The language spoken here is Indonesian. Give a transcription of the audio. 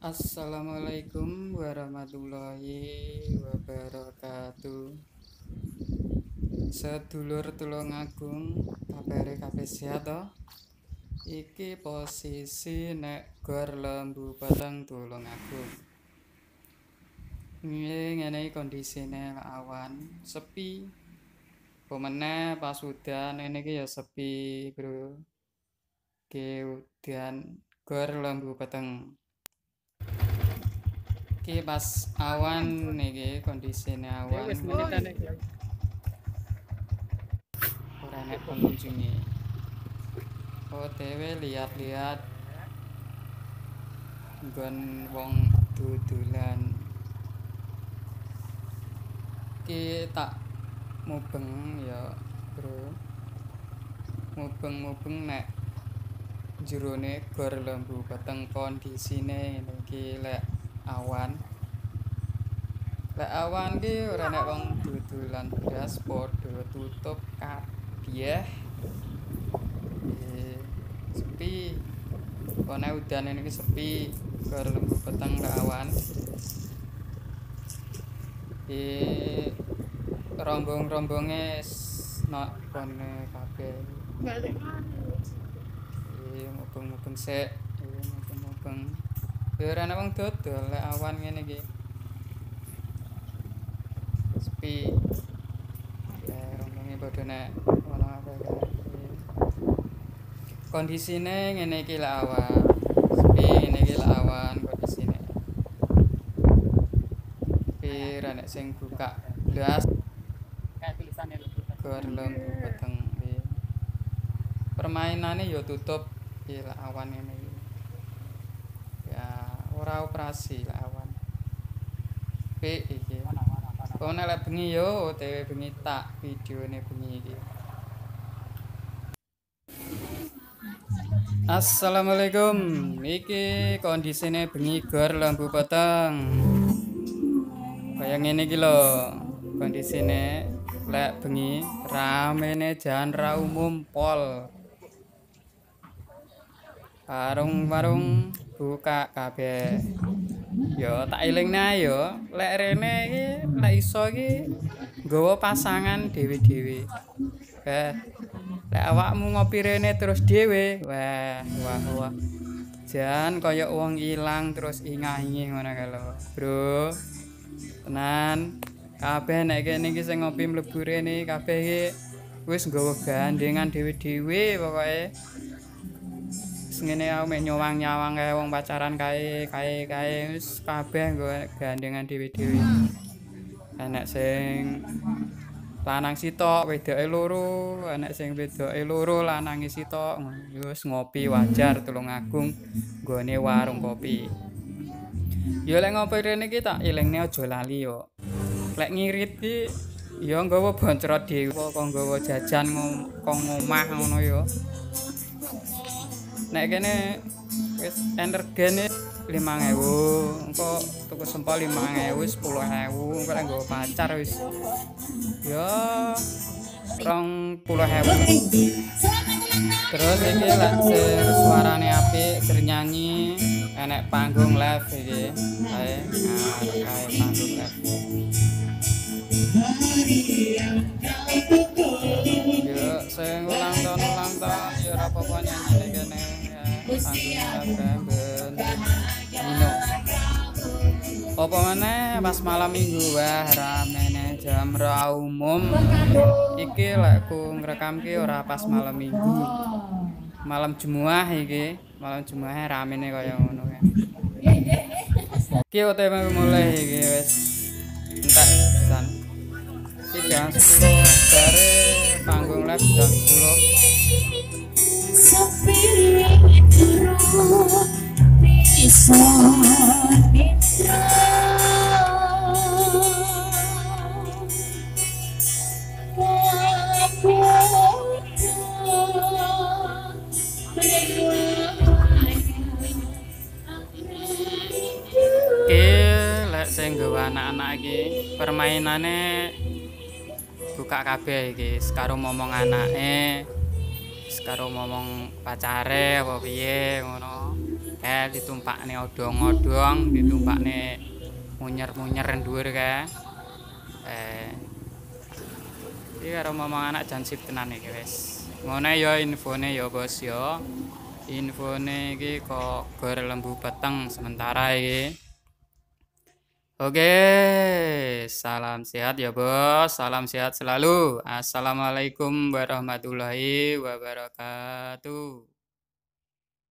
Assalamualaikum warahmatullahi wabarakatuh. Sedulur Tulungagung, kabare kabeh sehat to? Iki posisi nek Gor Lembu Batang Tulungagung. Ngene iki kondisine awan sepi. Pemene pas udan ini iki ya sepi, Bro. Ke udan Gor Lembu Batang. Iki pas awan niki kondisine awan ora nek pengunjunge. OTW lihat-lihat nggon wong dudulan. Iki tak mubeng ya, Bro. Mubeng-mubeng nek jerone Gor Lembu Batang kondisine ngene iki lek awan ki ora nek wong dudulan beras padha tutup kabeh. Sepi. Kone udan ini sepi. Gor Lembu Batang lek awan. Rombong-rombonge nok kone kabeh. Mubeng-mubeng sik. Mubeng-mubeng. Ya ora ana wong dodol lek awan ngene iki. Sepi. Rombonge padha nek ono apa kondisine ngene iki lek awan. Sepi ngene iki lek awan kondisine. Tapi ora nek sing buka blas kayak tulisane Gor Lembu Batang. Permainane ya tutup iki lek awan ngene iki. Ya ora operasi lek awan. Iki. Kono lek bengi yo OTW bengi tak videone bengi iki. Assalamualaikum. Iki kondisine bengi Gor Lembu Batang. Kaya ngene iki lho kondisine lek bengi ramene jalan ra umum pol. Warung-warung buka kabeh. Yo tak elingne yo lek rene iki lek iso iki nggawa pasangan dhewe-dhewe. Lek awakmu ngopi rene terus dhewe, wah. Jan kaya wong ilang terus ingah-ingih ngono kae lho, Bro. Tenan. Kabeh nek kene iki sing ngopi mlebu rene kabeh iki wis nggawa gandengan dhewe-dhewe pokoke. Ngene aku mek nyawang-nyawang kae wong pacaran kae wis kabeh nggo gandengan dhewe-dhewe. Enek sing lanang sitok, wedoke loro, enek sing wedoke loro, lanange sitok. Wis ngopi wajar Tulungagung nggone warung kopi. Ya lek ngopi rene iki tak elingne aja lali yo. Lek ngirit iki ya nggawa boncrot dhewe kok nggawa jajan kok ngomah ngono yo. Nek kene wis energene 5.000, engko tuku sempol 5.000 wis 10.000, engko lek nggo pacar wis ya 20.000. Terus iki lek suarane apik, nyanyi, enek panggung live iki. Kae panggung live. Yo sing ulang tahun ya ora apa-apa nyanyi kene. Apa meneh pas malam minggu wah ramene jam ra umum. Iki lek ku ngrekamke ora pas malam minggu. Malam Jumat iki, malam Jumat ramene kaya ngono kae. Iki OTW mulai iki wis entek pisan. Iki jam 10 bare panggung live jam 10. Lek sing nggawa anak-anak iki permainane buka kabeh iki karo momong anake, karo momong pacare apa piye ngono. akeh ditumpakne odong-odong, ditumpakne munyer-munyer dhuwur kae. Iki karo momong anak jansip tenan iki wis. Ngene ya infone ya Bos ya. Infone iki kok gor lembu peteng sementara iki. Oke, salam sehat ya Bos, salam sehat selalu. Assalamualaikum warahmatullahi wabarakatuh.